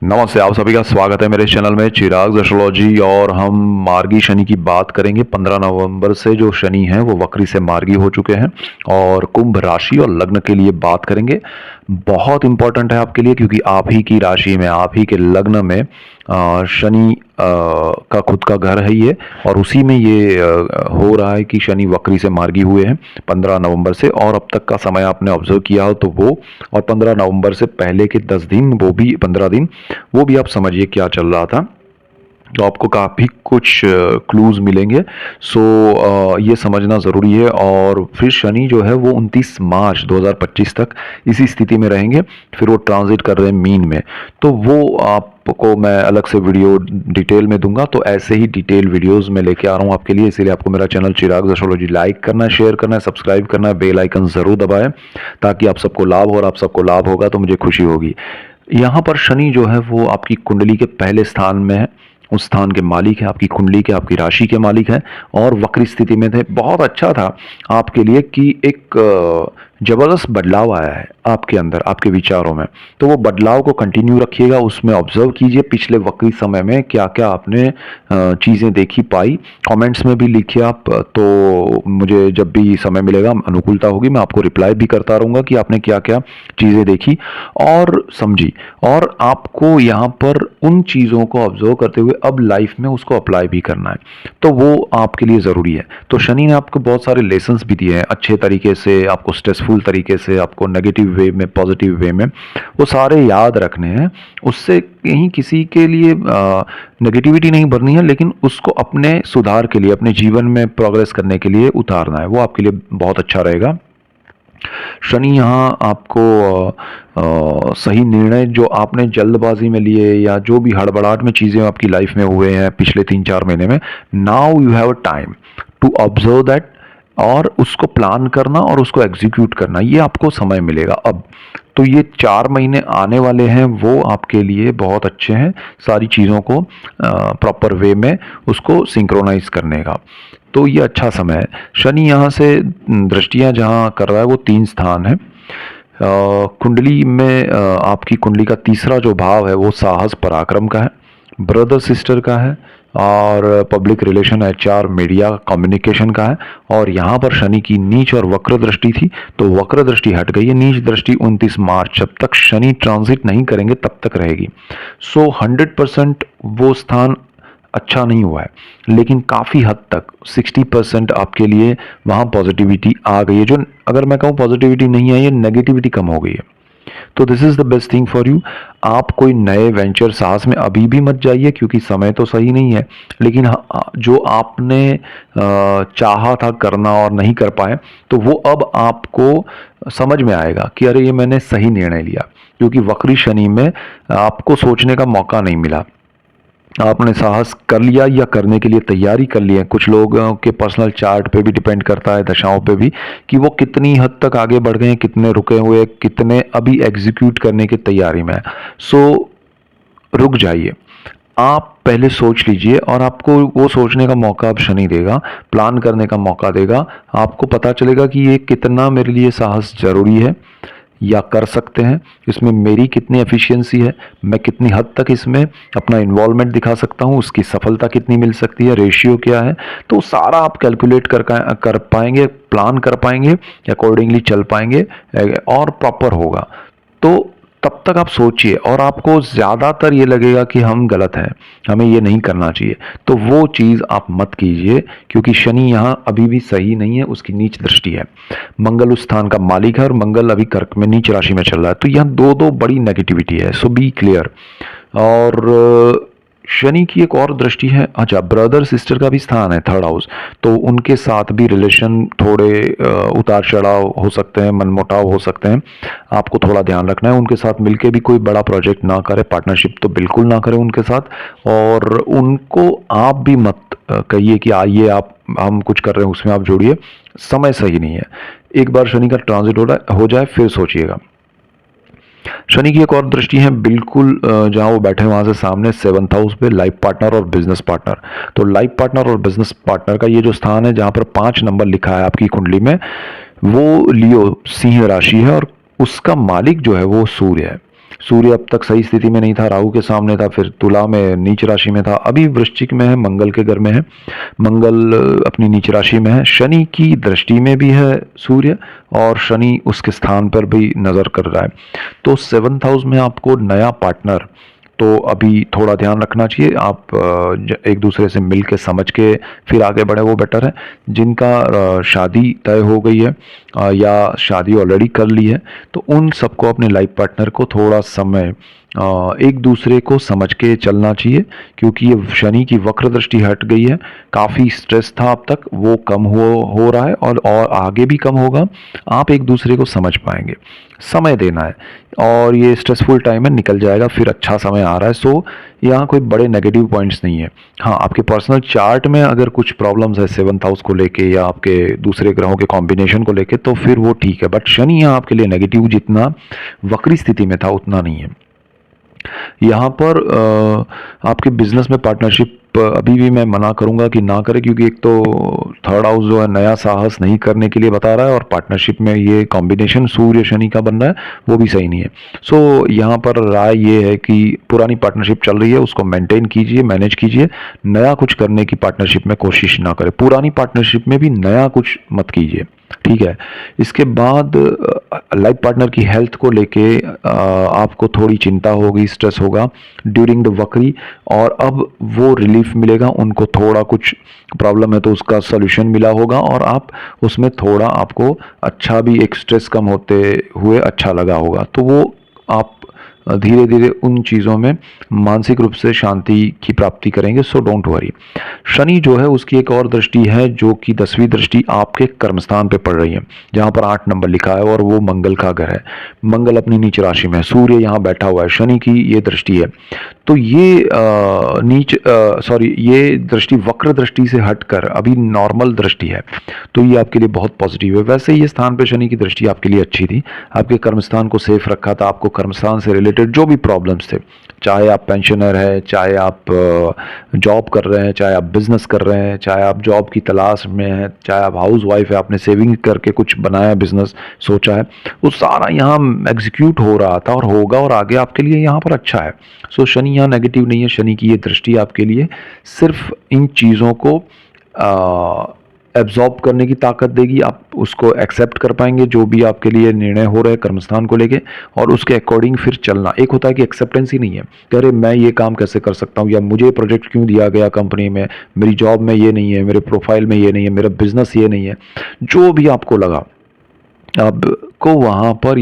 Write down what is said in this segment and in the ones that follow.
नमस्ते, आप सभी का स्वागत है मेरे चैनल में चिराग एस्ट्रोलॉजी। और हम मार्गी शनि की बात करेंगे। 15 नवंबर से जो शनि हैं वो वक्री से मार्गी हो चुके हैं और कुंभ राशि और लग्न के लिए बात करेंगे। बहुत इंपॉर्टेंट है आपके लिए, क्योंकि आप ही की राशि में, आप ही के लग्न में शनि का खुद का घर है ये, और उसी में ये हो रहा है कि शनि वक्री से मार्गी हुए हैं 15 नवंबर से। और अब तक का समय आपने ऑब्जर्व किया हो तो वो, और 15 नवंबर से पहले के 10 दिन, वो भी 15 दिन, वो भी आप समझिए क्या चल रहा था। तो आपको काफ़ी कुछ क्लूज मिलेंगे। सो ये समझना ज़रूरी है। और फिर शनि जो है वो 29 मार्च 2025 तक इसी स्थिति में रहेंगे। फिर वो ट्रांजिट कर रहे हैं मीन में। तो वो आपको मैं अलग से वीडियो डिटेल में दूंगा। तो ऐसे ही डिटेल वीडियोस में लेके आ रहा हूँ आपके लिए। इसीलिए आपको मेरा चैनल चिराग एस्ट्रोलॉजी लाइक करना है, शेयर करना है, सब्सक्राइब करना है, बेल आइकन ज़रूर दबाएं, ताकि आप सबको लाभ हो। और आप सबको लाभ होगा तो मुझे खुशी होगी। यहाँ पर शनि जो है वो आपकी कुंडली के पहले स्थान में है, उस स्थान के मालिक है, आपकी कुंडली के, आपकी राशि के मालिक है। और वक्री स्थिति में थे। बहुत अच्छा था आपके लिए कि एक जबरदस्त बदलाव आया है आपके अंदर, आपके विचारों में। तो वो बदलाव को कंटिन्यू रखिएगा, उसमें ऑब्जर्व कीजिए पिछले वक्री समय में क्या क्या आपने चीज़ें देखी पाई। कमेंट्स में भी लिखिए आप। तो मुझे जब भी समय मिलेगा, अनुकूलता होगी, मैं आपको रिप्लाई भी करता रहूँगा कि आपने क्या क्या चीज़ें देखी और समझी। और आपको यहाँ पर उन चीज़ों को ऑब्जर्व करते हुए अब लाइफ में उसको अप्लाई भी करना है। तो वो आपके लिए ज़रूरी है। तो शनि ने आपको बहुत सारे लेसन्स भी दिए हैं, अच्छे तरीके से, आपको स्ट्रेसफुल तरीके से, आपको नेगेटिव वे में, पॉजिटिव वे में, वो सारे याद रखने हैं। उससे कहीं किसी के लिए नेगेटिविटी नहीं भरनी है, लेकिन उसको अपने सुधार के लिए, अपने जीवन में प्रोग्रेस करने के लिए उतारना है। वो आपके लिए बहुत अच्छा रहेगा। शनि यहाँ आपको सही निर्णय जो आपने जल्दबाजी में लिए, या जो भी हड़बड़ाहट में चीज़ें आपकी लाइफ में हुए हैं पिछले 3-4 महीने में, now you have a time to observe that, और उसको प्लान करना और उसको एग्जीक्यूट करना, ये आपको समय मिलेगा अब। तो ये 4 महीने आने वाले हैं, वो आपके लिए बहुत अच्छे हैं, सारी चीज़ों को प्रॉपर वे में उसको सिंक्रोनाइज करने का। तो ये अच्छा समय है। शनि यहाँ से दृष्टियाँ जहाँ कर रहा है वो 3 स्थान है। कुंडली में आपकी कुंडली का तीसरा जो भाव है वो साहस पराक्रम का है, ब्रदर सिस्टर का है, और public relation, HR, media, communication का है। और यहाँ पर शनि की नीच और वक्र दृष्टि थी, तो वक्र दृष्टि हट गई है। नीच दृष्टि 29 मार्च, जब तक शनि ट्रांजिट नहीं करेंगे तब तक रहेगी। सो 100% वो स्थान अच्छा नहीं हुआ है, लेकिन काफ़ी हद तक 60% आपके लिए वहाँ पॉजिटिविटी आ गई है। जो, अगर मैं कहूँ पॉजिटिविटी नहीं आई है, नेगेटिविटी कम हो गई है। तो this is the best thing for you. आप कोई नए वेंचर, साहस में अभी भी मत जाइए, क्योंकि समय तो सही नहीं है। लेकिन हाँ, जो आपने चाहा था करना और नहीं कर पाए, तो वो अब आपको समझ में आएगा कि अरे ये मैंने सही निर्णय लिया, क्योंकि वक्री शनि में आपको सोचने का मौका नहीं मिला। आपने साहस कर लिया या करने के लिए तैयारी कर ली है। कुछ लोगों के पर्सनल चार्ट पे भी डिपेंड करता है, दशाओं पे भी, कि वो कितनी हद तक आगे बढ़ गए हैं, कितने रुके हुए, कितने अभी एग्जीक्यूट करने की तैयारी में है। सो रुक जाइए, आप पहले सोच लीजिए, और आपको वो सोचने का मौका अब शनि देगा, प्लान करने का मौका देगा। आपको पता चलेगा कि ये कितना मेरे लिए साहस जरूरी है, या कर सकते हैं, इसमें मेरी कितनी एफिशिएंसी है, मैं कितनी हद तक इसमें अपना इन्वॉल्वमेंट दिखा सकता हूँ, उसकी सफलता कितनी मिल सकती है, रेशियो क्या है। तो सारा आप कैलकुलेट कर पाएंगे, प्लान कर पाएंगे, अकॉर्डिंगली चल पाएंगे, और प्रॉपर होगा। तो तब तक आप सोचिए, और आपको ज़्यादातर ये लगेगा कि हम गलत हैं, हमें ये नहीं करना चाहिए, तो वो चीज़ आप मत कीजिए, क्योंकि शनि यहाँ अभी भी सही नहीं है, उसकी नीच दृष्टि है। मंगल उस स्थान का मालिक है, और मंगल अभी कर्क में नीच राशि में चल रहा है। तो यहाँ दो दो बड़ी नेगेटिविटी है, सो बी क्लियर। और शनि की एक और दृष्टि है, अच्छा, ब्रदर सिस्टर का भी स्थान है, थर्ड हाउस। तो उनके साथ भी रिलेशन थोड़े उतार चढ़ाव हो सकते हैं, मनमुटाव हो सकते हैं। आपको थोड़ा ध्यान रखना है, उनके साथ मिलके भी कोई बड़ा प्रोजेक्ट ना करे, पार्टनरशिप तो बिल्कुल ना करें उनके साथ। और उनको आप भी मत कहिए कि आइए आप, हम कुछ कर रहे हैं उसमें आप जोड़िए, समय सही नहीं है। एक बार शनि का ट्रांजिट हो जाए फिर सोचिएगा। शनि की एक और दृष्टि है बिल्कुल जहां वो बैठे हैं वहां से सामने 7th हाउस पे, लाइफ पार्टनर और बिजनेस पार्टनर। तो लाइफ पार्टनर और बिजनेस पार्टनर का ये जो स्थान है, जहां पर 5 नंबर लिखा है आपकी कुंडली में, वो लियो, सिंह राशि है, और उसका मालिक जो है वो सूर्य है। सूर्य अब तक सही स्थिति में नहीं था, राहु के सामने था, फिर तुला में नीच राशि में था, अभी वृश्चिक में है, मंगल के घर में है, मंगल अपनी नीच राशि में है, शनि की दृष्टि में भी है सूर्य, और शनि उसके स्थान पर भी नजर कर रहा है। तो 7th हाउस में आपको नया पार्टनर तो अभी थोड़ा ध्यान रखना चाहिए। आप एक दूसरे से मिल के समझ के फिर आगे बढ़े, वो बेटर है। जिनका शादी तय हो गई है या शादी ऑलरेडी कर ली है, तो उन सबको अपने लाइफ पार्टनर को थोड़ा समय एक दूसरे को समझ के चलना चाहिए, क्योंकि ये शनि की वक्र दृष्टि हट गई है। काफ़ी स्ट्रेस था अब तक, वो कम हो रहा है और आगे भी कम होगा। आप एक दूसरे को समझ पाएंगे, समय देना है, और ये स्ट्रेसफुल टाइम है, निकल जाएगा, फिर अच्छा समय आ रहा है। सो यहाँ कोई बड़े नेगेटिव पॉइंट्स नहीं है। हाँ, आपके पर्सनल चार्ट में अगर कुछ प्रॉब्लम्स है 7th हाउस को लेके या आपके दूसरे ग्रहों के कॉम्बिनेशन को लेके, तो फिर वो ठीक है, बट शनि यहाँ आपके लिए नेगेटिव जितना वक्री स्थिति में था उतना नहीं है। यहाँ पर आपके बिजनेस में पार्टनरशिप अभी भी मैं मना करूंगा कि ना करें, क्योंकि एक तो 3rd हाउस जो है नया साहस नहीं करने के लिए बता रहा है, और पार्टनरशिप में ये कॉम्बिनेशन सूर्य शनि का बन रहा है, वो भी सही नहीं है। सो यहाँ पर राय ये है कि पुरानी पार्टनरशिप चल रही है उसको मेंटेन कीजिए, मैनेज कीजिए, नया कुछ करने की पार्टनरशिप में कोशिश ना करें, पुरानी पार्टनरशिप में भी नया कुछ मत कीजिए, ठीक है। इसके बाद लाइफ पार्टनर की हेल्थ को लेके आपको थोड़ी चिंता होगी, स्ट्रेस होगा ड्यूरिंग द वक्री, और अब वो रिलीफ मिलेगा। उनको थोड़ा कुछ प्रॉब्लम है तो उसका सॉल्यूशन मिला होगा, और आप उसमें थोड़ा आपको अच्छा भी, एक स्ट्रेस कम होते हुए अच्छा लगा होगा, तो वो आप धीरे धीरे उन चीज़ों में मानसिक रूप से शांति की प्राप्ति करेंगे। So don't worry. शनि जो है उसकी एक और दृष्टि है, जो कि 10वीं दृष्टि आपके कर्मस्थान पे पड़ रही है, जहां पर 8 नंबर लिखा है, और वो मंगल का घर है। मंगल अपनी नीच राशि में है, सूर्य यहाँ बैठा हुआ है, शनि की ये दृष्टि है। तो ये ये दृष्टि वक्र दृष्टि से हटकर अभी नॉर्मल दृष्टि है, तो ये आपके लिए बहुत पॉजिटिव है। वैसे ये स्थान पे शनि की दृष्टि आपके लिए अच्छी थी, आपके कर्मस्थान को सेफ रखा था, आपको कर्मस्थान से रिलेटेड जो भी प्रॉब्लम्स थे, चाहे आप पेंशनर है, चाहे आप जॉब कर रहे हैं, चाहे आप बिजनेस कर रहे हैं, चाहे आप जॉब की तलाश में हैं, चाहे आप हाउस वाइफ है, आपने सेविंग करके कुछ बनाया, बिजनेस सोचा है, वो सारा यहाँ एग्जीक्यूट हो रहा था और होगा, और आगे आपके लिए यहाँ पर अच्छा है। सो शनि यहाँ नेगेटिव नहीं है, शनि की ये दृष्टि आपके लिए सिर्फ इन चीज़ों को एब्जॉर्ब करने की ताकत देगी। आप उसको एक्सेप्ट कर पाएंगे जो भी आपके लिए निर्णय हो रहे हैं कर्मस्थान को लेके, और उसके अकॉर्डिंग फिर चलना। एक होता है कि एक्सेप्टेंस ही नहीं है कि अरे मैं ये काम कैसे कर सकता हूँ, या मुझे प्रोजेक्ट क्यों दिया गया कंपनी में, मेरी जॉब में ये नहीं है, मेरे प्रोफाइल में ये नहीं है, मेरा बिजनेस ये नहीं है, जो भी आपको लगा आपको वहाँ पर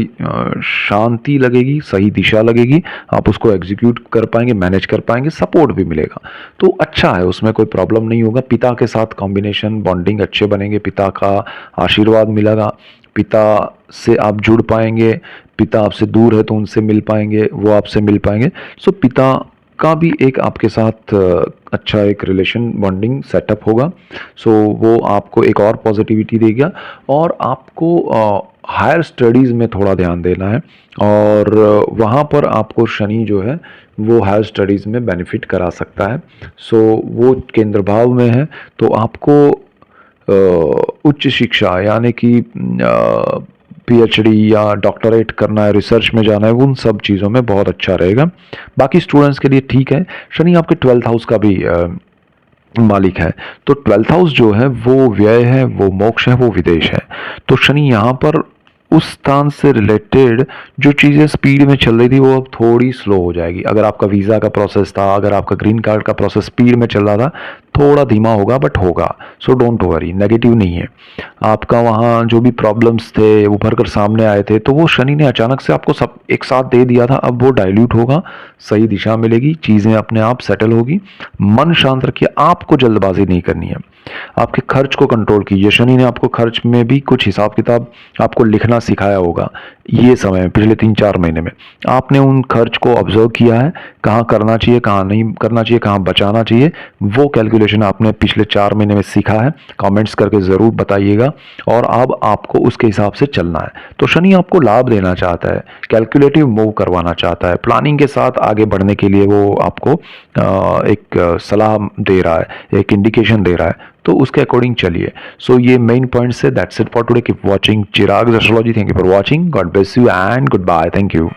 शांति लगेगी, सही दिशा लगेगी, आप उसको एग्जीक्यूट कर पाएंगे, मैनेज कर पाएंगे, सपोर्ट भी मिलेगा, तो अच्छा है, उसमें कोई प्रॉब्लम नहीं होगा। पिता के साथ कॉम्बिनेशन बॉन्डिंग अच्छे बनेंगे, पिता का आशीर्वाद मिलेगा, पिता से आप जुड़ पाएंगे, पिता आपसे दूर है तो उनसे मिल पाएंगे, वो आपसे मिल पाएंगे। सो पिता का भी एक आपके साथ अच्छा एक रिलेशन बॉन्डिंग सेटअप होगा। सो वो आपको एक और पॉजिटिविटी देगा, और आपको हायर स्टडीज़ में थोड़ा ध्यान देना है, और वहाँ पर आपको शनि जो है वो हायर स्टडीज़ में बेनिफिट करा सकता है। सो वो केंद्र भाव में है, तो आपको उच्च शिक्षा यानी कि पीएचडी या डॉक्टरेट करना है, रिसर्च में जाना है, उन सब चीज़ों में बहुत अच्छा रहेगा। बाकी स्टूडेंट्स के लिए ठीक है। शनि आपके 12th हाउस का भी मालिक है, तो 12th हाउस जो है वो व्यय है, वो मोक्ष है, वो विदेश है। तो शनि यहाँ पर उस स्थान से रिलेटेड जो चीज़ें स्पीड में चल रही थी वो अब थोड़ी स्लो हो जाएगी। अगर आपका वीज़ा का प्रोसेस था, अगर आपका ग्रीन कार्ड का प्रोसेस स्पीड में चल रहा था, थोड़ा धीमा होगा बट होगा। सो डोंट वरी, नेगेटिव नहीं है। आपका वहाँ जो भी प्रॉब्लम्स थे उभर कर सामने आए थे, तो वो शनि ने अचानक से आपको सब एक साथ दे दिया था, अब वो डाइल्यूट होगा, सही दिशा मिलेगी, चीज़ें अपने आप सेटल होगी। मन शांत रखिए, आपको जल्दबाजी नहीं करनी है, आपके खर्च को कंट्रोल कीजिए। शनि ने आपको खर्च में भी कुछ हिसाब किताब आपको लिखना सिखाया होगा ये समय में, पिछले 3-4 महीने में आपने उन खर्च को ऑब्जर्व किया है, कहाँ करना चाहिए, कहाँ नहीं करना चाहिए, कहाँ बचाना चाहिए, वो कैलकुलेशन आपने पिछले 4 महीने में सीखा है। कमेंट्स करके ज़रूर बताइएगा, और अब आपको उसके हिसाब से चलना है। तो शनि आपको लाभ देना चाहता है, कैलकुलेटिव मूव करवाना चाहता है, प्लानिंग के साथ आगे बढ़ने के लिए वो आपको एक सलाह दे रहा है, एक इंडिकेशन दे रहा है, तो उसके अकॉर्डिंग चलिए। सो ये मेन पॉइंट्स है। That's it for today. Keep watching Chirag astrology. Thank you for watching. God bless you and good bye. Thank you.